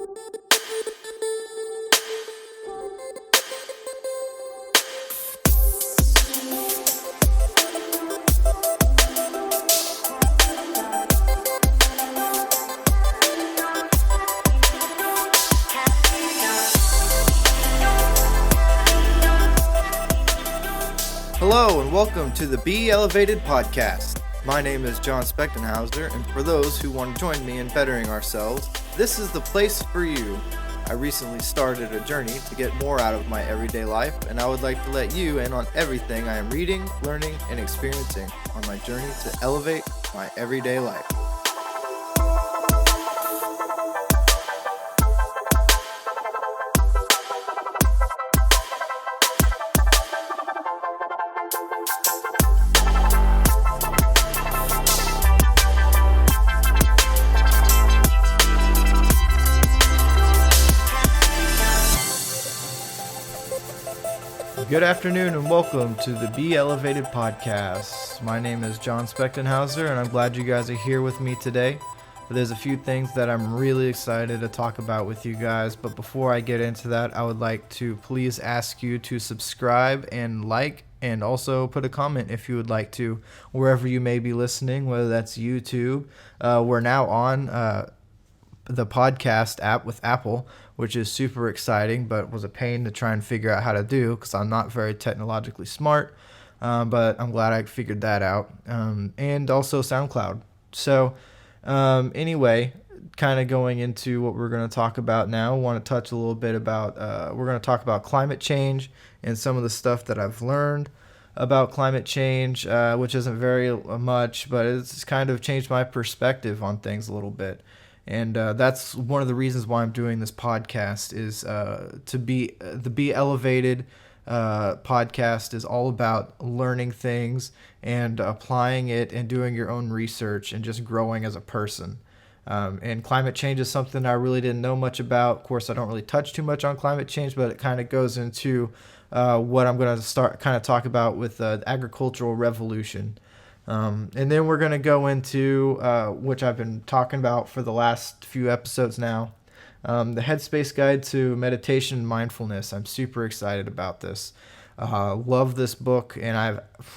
Hello and welcome to the Be Elevated podcast. My name is John Spechtenhauser, and for those who want to join me in bettering ourselves, this is the place for you. I recently started a journey to get more out of my everyday life, and I would like to let you in on everything I am reading, learning, and experiencing on my journey to elevate my everyday life. Good afternoon and welcome to the Be Elevated podcast. My name is John Spechtenhauser and I'm glad you guys are here with me today. There's a few things that I'm really excited to talk about with you guys, but before I get into that, I would like to please ask you to subscribe and like and also put a comment if you would like to, wherever you may be listening, whether that's YouTube. We're now on the podcast app with Apple, which is super exciting, but was a pain to try and figure out how to do because I'm not very technologically smart, but I'm glad I figured that out, and also SoundCloud. So anyway, kind of going into what we're going to talk about now, I want to touch a little bit about, we're going to talk about climate change and some of the stuff that I've learned about climate change, which isn't very much, but it's kind of changed my perspective on things a little bit. And that's one of the reasons why I'm doing this podcast is to be the Be Elevated podcast is all about learning things and applying it and doing your own research and just growing as a person. And climate change is something I really didn't know much about. Of course, I don't really touch too much on climate change, but it kind of goes into what I'm going to start kind of talk about with the agricultural revolution. And then we're going to go into, which I've been talking about for the last few episodes now, the Headspace Guide to Meditation and Mindfulness. I'm super excited about this. Love this book, and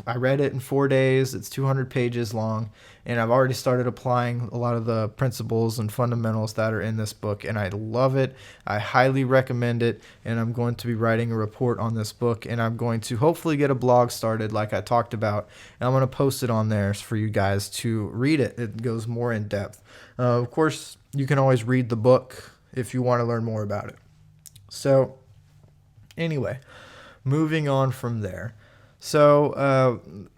I read it in 4 days. It's 200 pages long, and I've already started applying a lot of the principles and fundamentals that are in this book, and I love it. I highly recommend it, and I'm going to be writing a report on this book, and I'm going to hopefully get a blog started like I talked about, and I'm going to post it on there for you guys to read it. It goes more in depth. Of course, you can always read the book if you want to learn more about it. So, anyway, moving on from there. So,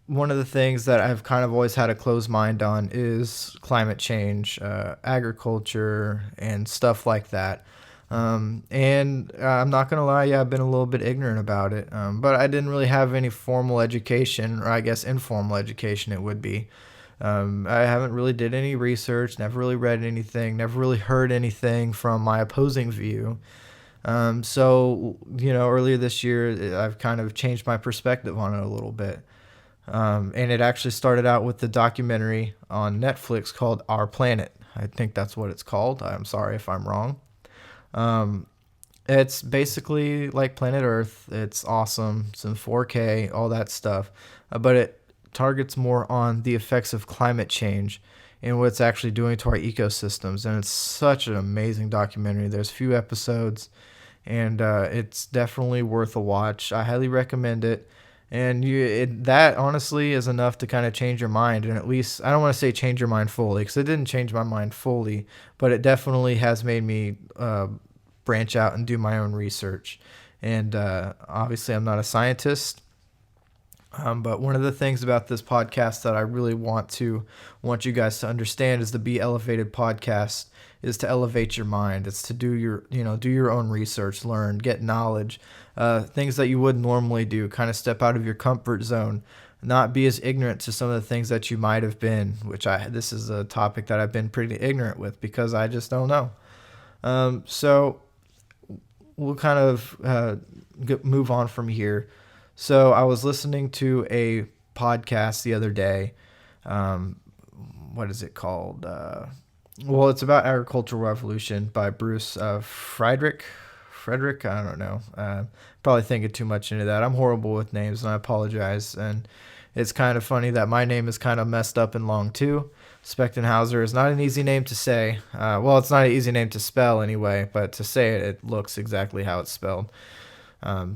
one of the things that I've kind of always had a closed mind on is climate change, agriculture, and stuff like that. And I'm not going to lie, I've been a little bit ignorant about it. But I didn't really have any formal education, or I guess informal education it would be. I haven't really did any research, never really read anything, never really heard anything from my opposing view. So, earlier this year, I've kind of changed my perspective on it a little bit. And it actually started out with the documentary on Netflix called Our Planet. I think that's what it's called. I'm sorry if I'm wrong. It's basically like Planet Earth. It's awesome. It's in 4K, all that stuff. But it targets more on the effects of climate change and what it's actually doing to our ecosystems. And it's such an amazing documentary. There's a few episodes, and it's definitely worth a watch. I highly recommend it. And that honestly is enough to kind of change your mind. And at least, I don't want to say change your mind fully, because it didn't change my mind fully, but it definitely has made me branch out and do my own research. And obviously, I'm not a scientist. But one of the things about this podcast that I really want you guys to understand is the Be Elevated podcast is to elevate your mind. It's to do your own research, learn, get knowledge, things that you wouldn't normally do, kind of step out of your comfort zone, not be as ignorant to some of the things that you might have been, this is a topic that I've been pretty ignorant with because I just don't know. So we'll kind of move on from here. So I was listening to a podcast the other day. What is it called? Well, it's about Agricultural Revolution by Bruce Friedrich. Frederick, I don't know. Probably thinking too much into that. I'm horrible with names, and I apologize. And it's kind of funny that my name is kind of messed up and long too. Spechtenhauser is not an easy name to say. Well, it's not an easy name to spell anyway, but to say it, it looks exactly how it's spelled.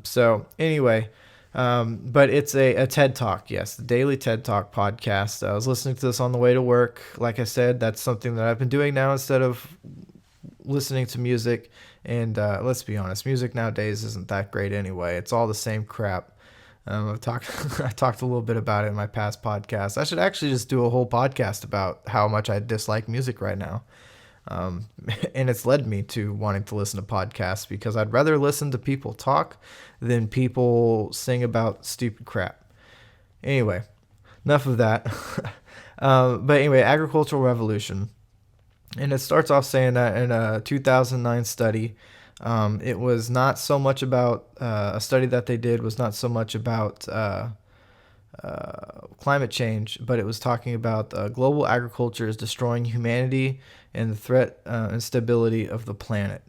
So anyway, but it's a TED Talk, yes, the daily TED Talk podcast. I was listening to this on the way to work. Like I said, that's something that I've been doing now instead of listening to music. And let's be honest, music nowadays isn't that great anyway. It's all the same crap. I've talked I talked a little bit about it in my past podcast. I should actually just do a whole podcast about how much I dislike music right now. Um, and it's led me to wanting to listen to podcasts because I'd rather listen to people talk than people sing about stupid crap. Anyway, enough of that. But anyway, Agricultural Revolution. And it starts off saying that in a 2009 study, it was not so much about a study that they did was not so much about climate change, but it was talking about global agriculture is destroying humanity and the threat and stability of the planet.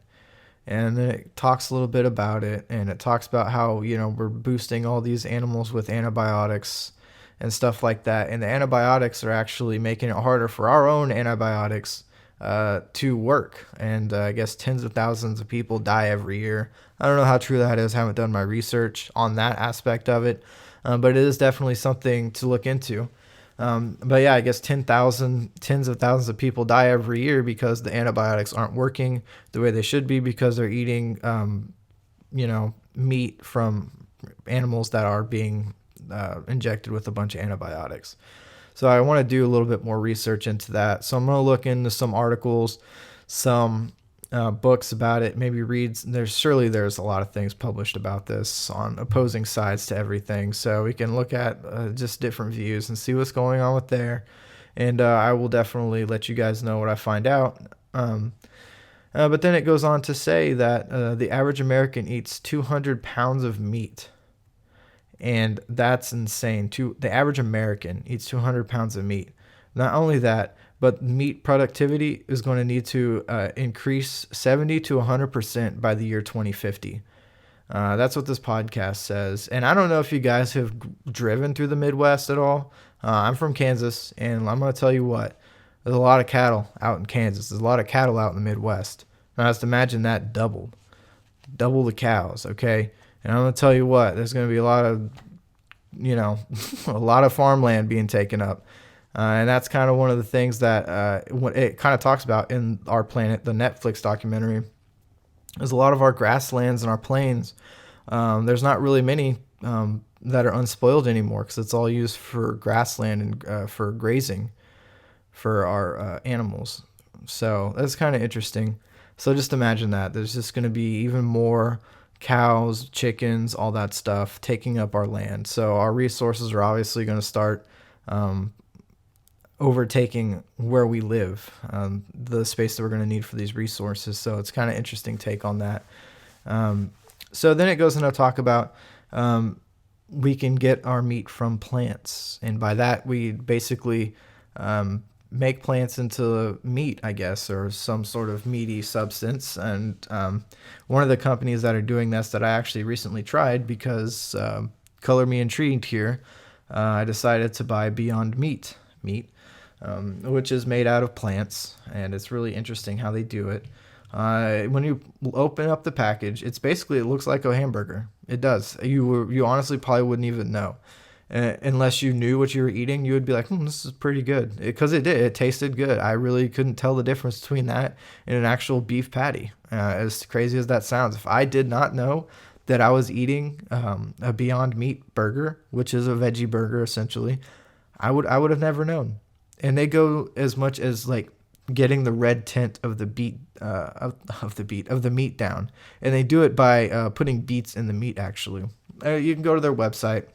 And then it talks a little bit about it, and it talks about how, we're boosting all these animals with antibiotics and stuff like that. And the antibiotics are actually making it harder for our own antibiotics to work. And I guess tens of thousands of people die every year. I don't know how true that is. I haven't done my research on that aspect of it. But it is definitely something to look into. But yeah, I guess tens of thousands of people die every year because the antibiotics aren't working the way they should be because they're eating, meat from animals that are being injected with a bunch of antibiotics. So I want to do a little bit more research into that. So I'm going to look into some articles, some books about it, maybe read. There's a lot of things published about this on opposing sides to everything. So we can look at just different views and see what's going on with there. And I will definitely let you guys know what I find out. But then it goes on to say that the average American eats 200 pounds of meat. And that's insane. The average American eats 200 pounds of meat. Not only that, but meat productivity is going to need to increase 70 to 100% by the year 2050. That's what this podcast says. And I don't know if you guys have driven through the Midwest at all. I'm from Kansas, and I'm going to tell you what. There's a lot of cattle out in Kansas. There's a lot of cattle out in the Midwest. Now, just imagine that doubled. Double the cows, okay? And I'm going to tell you what, there's going to be a lot of, a lot of farmland being taken up. And that's kind of one of the things that it kind of talks about in Our Planet, the Netflix documentary. There's a lot of our grasslands and our plains. There's not really many that are unspoiled anymore because it's all used for grassland and for grazing for our animals. So that's kind of interesting. So just imagine that. There's just going to be even more cows, chickens, all that stuff taking up our land. So our resources are obviously going to start overtaking where we live, the space that we're going to need for these resources. So it's kind of interesting take on that. So then it goes into talk about we can get our meat from plants. And by that, we basically make plants into meat, I guess, or some sort of meaty substance. And one of the companies that are doing this that I actually recently tried because color me intrigued here, I decided to buy Beyond Meat, which is made out of plants. And it's really interesting how they do it. When you open up the package, it looks like a hamburger. It does. You honestly probably wouldn't even know. Unless you knew what you were eating, you would be like, this is pretty good. Because it did. It tasted good. I really couldn't tell the difference between that and an actual beef patty. As crazy as that sounds. If I did not know that I was eating a Beyond Meat burger, which is a veggie burger essentially, I would have never known. And they go as much as like getting the red tint of the meat down. And they do it by putting beets in the meat actually. You can go to their website.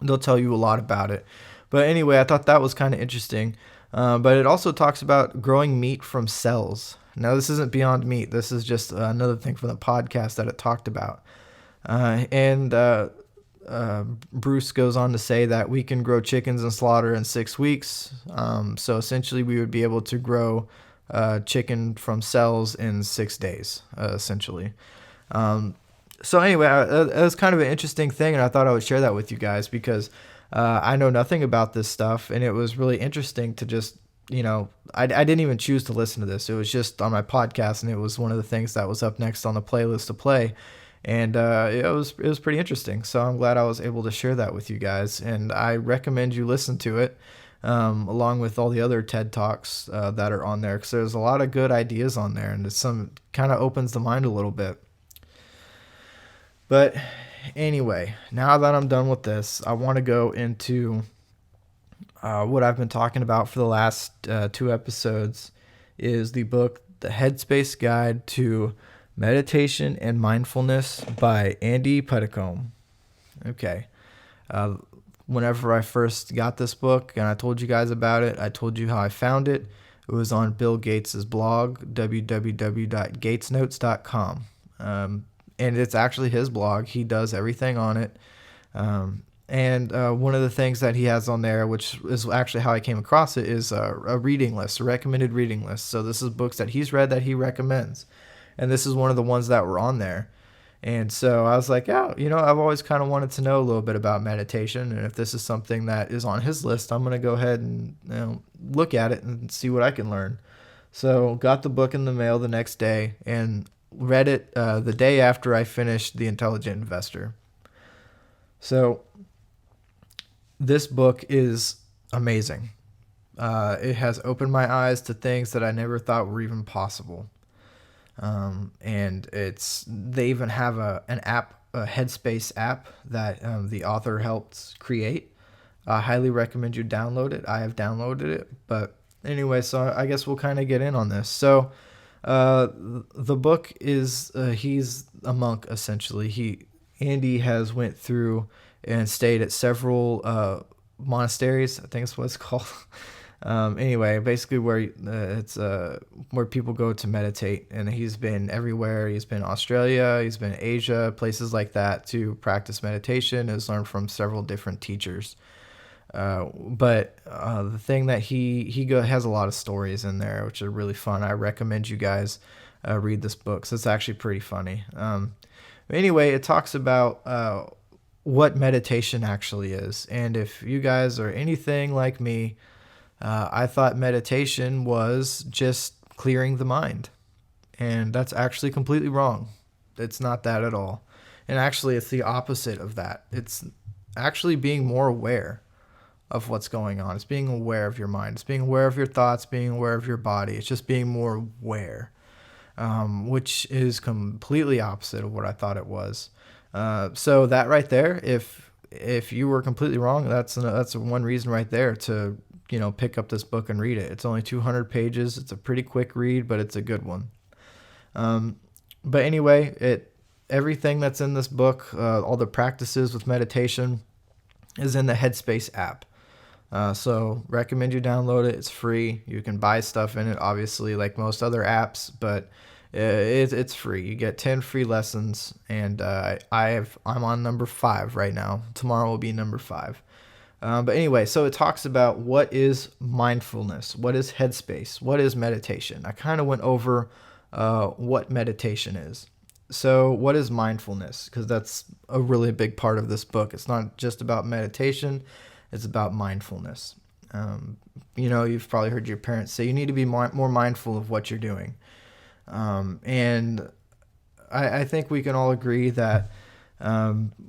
They'll tell you a lot about it. But anyway, I thought that was kind of interesting. But it also talks about growing meat from cells. Now, this isn't Beyond Meat. This is just another thing from the podcast that it talked about. Bruce goes on to say that we can grow chickens and slaughter in 6 weeks. So essentially, we would be able to grow chicken from cells in 6 days, essentially. So anyway, it was kind of an interesting thing, and I thought I would share that with you guys because I know nothing about this stuff, and it was really interesting to just, I didn't even choose to listen to this. It was just on my podcast, and it was one of the things that was up next on the playlist to play, and it was pretty interesting. So I'm glad I was able to share that with you guys, and I recommend you listen to it. Along with all the other TED Talks that are on there, because there's a lot of good ideas on there, and some kind of opens the mind a little bit. But anyway, now that I'm done with this, I want to go into what I've been talking about for the last 2 episodes is the book, The Headspace Guide to Meditation and Mindfulness by Andy Puddicombe. Okay. Whenever I first got this book and I told you guys about it, I told you how I found it. It was on Bill Gates' blog, www.gatesnotes.com. And it's actually his blog. He does everything on it. And one of the things that he has on there, which is actually how I came across it, is a reading list, a recommended reading list. So this is books that he's read that he recommends. And this is one of the ones that were on there. And so I was like, yeah, I've always kind of wanted to know a little bit about meditation. And if this is something that is on his list, I'm going to go ahead and look at it and see what I can learn. So got the book in the mail the next day and read it the day after I finished The Intelligent Investor. So this book is amazing. It has opened my eyes to things that I never thought were even possible. And they even have an app, a Headspace app that the author helped create. I highly recommend you download it. I have downloaded it, but anyway, so I guess we'll kind of get in on this. So the book is he's a monk essentially. Andy has went through and stayed at several monasteries. I think that's what it's called. Anyway, basically where it's where people go to meditate, and he's been everywhere. He's been Australia, he's been Asia, places like that to practice meditation. Has learned from several different teachers. But the thing that he has a lot of stories in there, which are really fun. I recommend you guys read this book. So it's actually pretty funny. Anyway, it talks about what meditation actually is. And if you guys are anything like me, I thought meditation was just clearing the mind. And that's actually completely wrong. It's not that at all. And actually, it's the opposite of that. It's actually being more aware of what's going on. It's being aware of your mind. It's being aware of your thoughts, being aware of your body. It's just being more aware, which is completely opposite of what I thought it was. So that right there, if you were completely wrong, that's one reason right there to pick up this book and read it. It's only 200 pages. It's a pretty quick read, but it's a good one. But anyway, everything that's in this book, all the practices with meditation, is in the Headspace app. So recommend you download it. It's free. You can buy stuff in it, obviously, like most other apps, but it's free. You get 10 free lessons, and I'm on number 5 right now. Tomorrow will be number 5. But anyway, so it talks about what is mindfulness, what is Headspace, what is meditation. I kind of went over what meditation is. So what is mindfulness? Because that's a really big part of this book. It's not just about meditation. It's about mindfulness. You've probably heard your parents say you need to be more mindful of what you're doing. And I think we can all agree that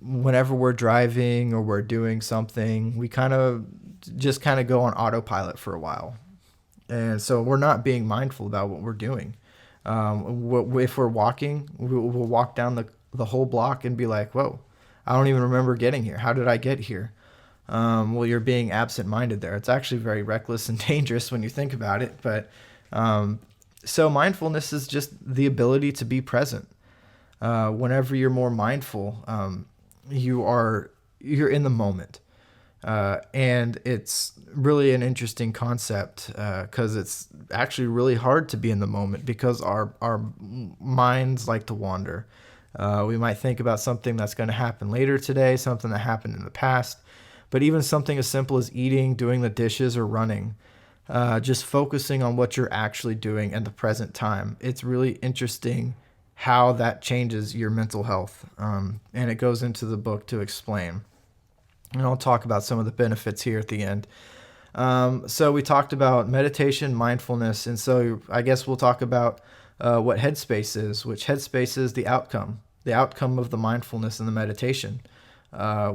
whenever we're driving or we're doing something, we kind of go on autopilot for a while. And so we're not being mindful about what we're doing. If we're walking, we'll walk down the whole block and be like, whoa, I don't even remember getting here. How did I get here? Well, you're being absent-minded there. It's actually very reckless and dangerous when you think about it. But so mindfulness is just the ability to be present. Whenever you're more mindful, you're in the moment. And it's really an interesting concept because it's actually really hard to be in the moment because our minds like to wander. We might think about something that's going to happen later today, something that happened in the past, but even something as simple as eating, doing the dishes, or running. just focusing on what you're actually doing in the present time. It's really interesting how that changes your mental health. And it goes into the book to explain. And I'll talk about some of the benefits here at the end. So we talked about meditation, mindfulness, and so I guess we'll talk about what Headspace is, which Headspace is the outcome of the mindfulness and the meditation,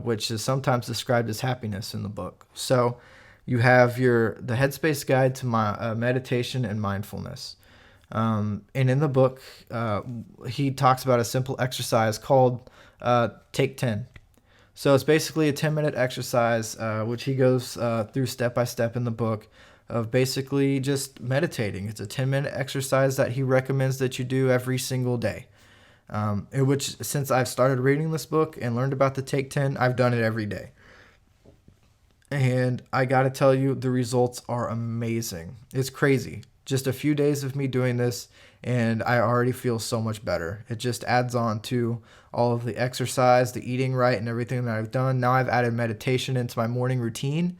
which is sometimes described as happiness in the book. So you have the Headspace guide to my meditation and mindfulness. And in the book, he talks about a simple exercise called Take 10. So it's basically a 10-minute exercise, which he goes through step by step in the book of basically just meditating. It's a 10-minute exercise that he recommends that you do every single day. Which, since I've started reading this book and learned about the Take 10, I've done it every day. And I got to tell you, the results are amazing. It's crazy. Just a few days of me doing this, and I already feel so much better. It just adds on to all of the exercise, the eating right, and everything that I've done. Now I've added meditation into my morning routine.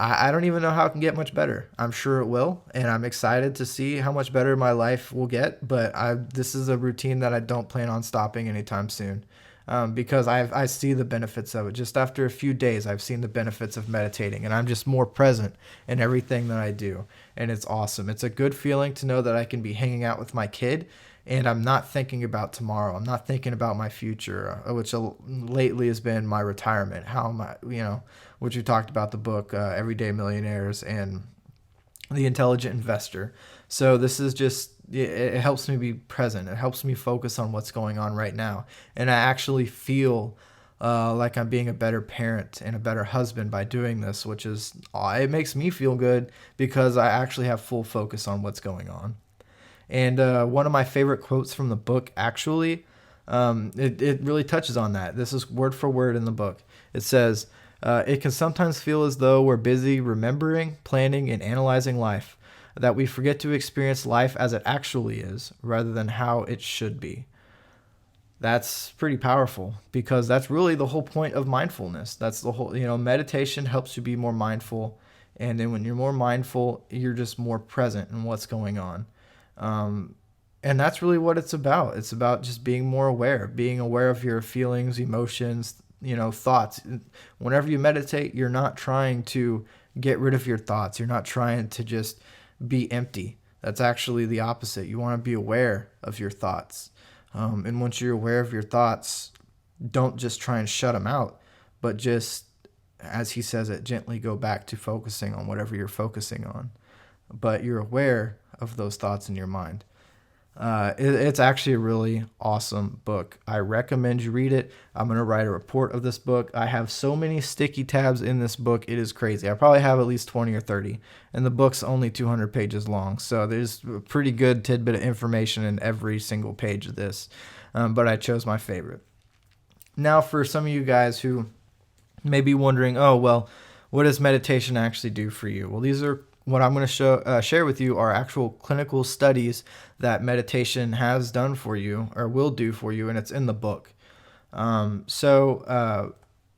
I don't even know how it can get much better. I'm sure it will, and I'm excited to see how much better my life will get, but this is a routine that I don't plan on stopping anytime soon. Because I see the benefits of it. Just after a few days, I've seen the benefits of meditating, and I'm just more present in everything that I do. And it's awesome. It's a good feeling to know that I can be hanging out with my kid, and I'm not thinking about tomorrow. I'm not thinking about my future, which lately has been my retirement. How am I, which we talked about the book, Everyday Millionaires and The Intelligent Investor. So this is just, it helps me be present. It helps me focus on what's going on right now. And I actually feel like I'm being a better parent and a better husband by doing this, which is, it makes me feel good because I actually have full focus on what's going on. And one of my favorite quotes from the book, actually, it really touches on that. This is word for word in the book. It says, it can sometimes feel as though we're busy remembering, planning, and analyzing life, that we forget to experience life as it actually is rather than how it should be. That's pretty powerful because that's really the whole point of mindfulness. That's the whole, meditation helps you be more mindful. And then when you're more mindful, you're just more present in what's going on. And that's really what it's about. It's about just being more aware, being aware of your feelings, emotions, thoughts. Whenever you meditate, you're not trying to get rid of your thoughts. You're not trying to just be empty. That's actually the opposite. You want to be aware of your thoughts. And once you're aware of your thoughts, don't just try and shut them out, but just, as he says it, gently go back to focusing on whatever you're focusing on. But you're aware of those thoughts in your mind. It's actually a really awesome book. I recommend you read it. I'm going to write a report of this book. I have so many sticky tabs in this book. It is crazy. I probably have at least 20 or 30, and the book's only 200 pages long. So there's a pretty good tidbit of information in every single page of this. But I chose my favorite. Now, for some of you guys who may be wondering, oh, well, what does meditation actually do for you? Well, these are what I'm going to share with you are actual clinical studies that meditation has done for you or will do for you, and it's in the book.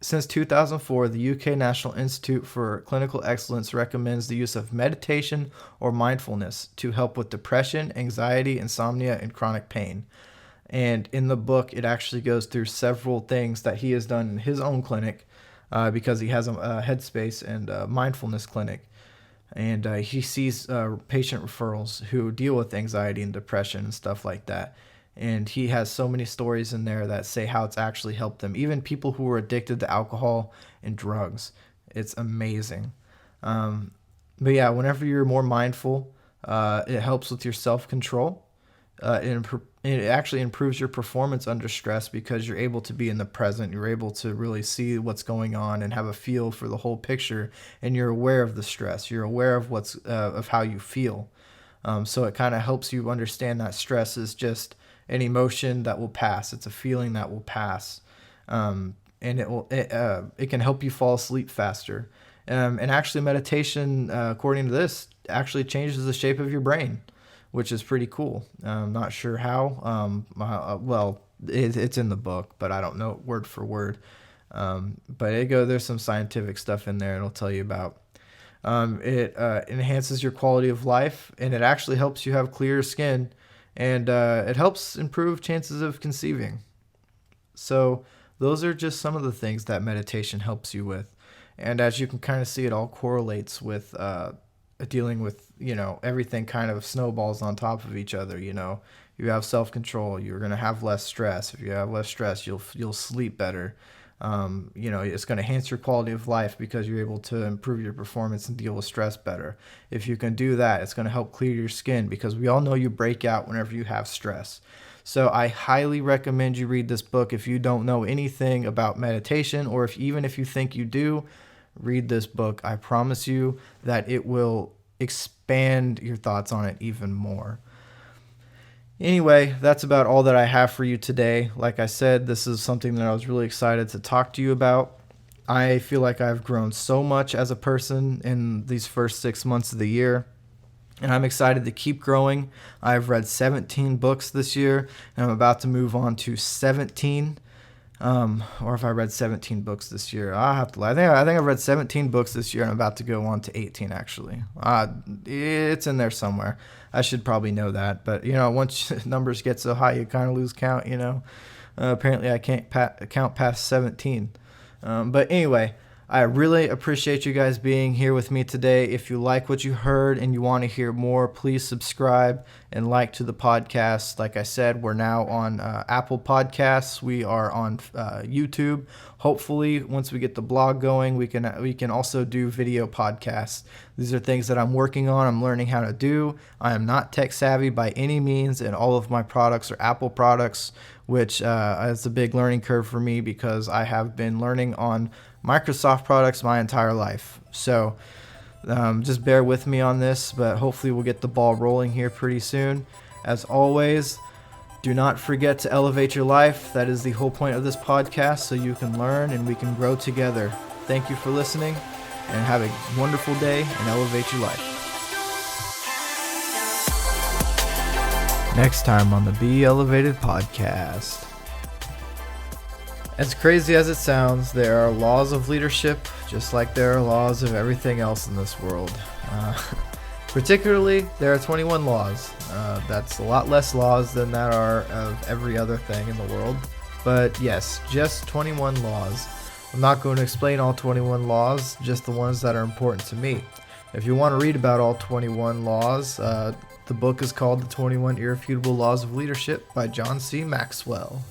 Since 2004, the UK National Institute for Clinical Excellence recommends the use of meditation or mindfulness to help with depression, anxiety, insomnia, and chronic pain. And in the book, it actually goes through several things that he has done in his own clinic because he has a Headspace and a mindfulness clinic. And he sees patient referrals who deal with anxiety and depression and stuff like that. And he has so many stories in there that say how it's actually helped them. Even people who were addicted to alcohol and drugs. It's amazing. But yeah, whenever you're more mindful, it helps with your self-control. It actually improves your performance under stress because you're able to be in the present. You're able to really see what's going on and have a feel for the whole picture, and you're aware of the stress. You're aware of of how you feel. So it kind of helps you understand that stress is just an emotion that will pass. It's a feeling that will pass, and it can help you fall asleep faster. And actually, meditation, according to this, actually changes the shape of your brain, which is pretty cool. I'm not sure how. It's in the book, but I don't know word for word. But there's some scientific stuff in there it'll tell you about. It enhances your quality of life, and it actually helps you have clearer skin, and it helps improve chances of conceiving. So those are just some of the things that meditation helps you with. And as you can kind of see, it all correlates with dealing with, everything kind of snowballs on top of each other. You have self-control, you're going to have less stress. If you have less stress, you'll sleep better. It's going to enhance your quality of life because you're able to improve your performance and deal with stress better. If you can do that, it's going to help clear your skin because we all know you break out whenever you have stress. So I highly recommend you read this book if you don't know anything about meditation, or even if you think you do, read this book. I promise you that it will expand your thoughts on it even more. Anyway, that's about all that I have for you today. Like I said, this is something that I was really excited to talk to you about. I feel like I've grown so much as a person in these first 6 months of the year, and I'm excited to keep growing. I've read 17 books this year, and I'm about to move on to 17. Or if I read 17 books this year, I'll have to lie. I think I've read 17 books this year, and I'm about to go on to 18 actually. It's in there somewhere. I should probably know that, but once numbers get so high, you kind of lose count. Apparently I can't count past 17. But anyway, I really appreciate you guys being here with me today. If you like what you heard and you want to hear more, please subscribe and like to the podcast. Like I said, we're now on Apple Podcasts. We are on YouTube. Hopefully, once we get the blog going, we can also do video podcasts. These are things that I'm working on. I'm learning how to do. I am not tech savvy by any means, and all of my products are Apple products, which is a big learning curve for me because I have been learning on Microsoft products my entire life. So just bear with me on this, but hopefully we'll get the ball rolling here pretty soon. As always, do not forget to elevate your life. That is the whole point of this podcast, so you can learn and we can grow together. Thank you for listening, and have a wonderful day and elevate your life. Next time on the Be Elevated podcast. As crazy as it sounds, there are laws of leadership, just like there are laws of everything else in this world. Particularly, there are 21 laws. That's a lot less laws than that are of every other thing in the world. But yes, just 21 laws. I'm not going to explain all 21 laws, just the ones that are important to me. If you want to read about all 21 laws, the book is called The 21 Irrefutable Laws of Leadership by John C. Maxwell.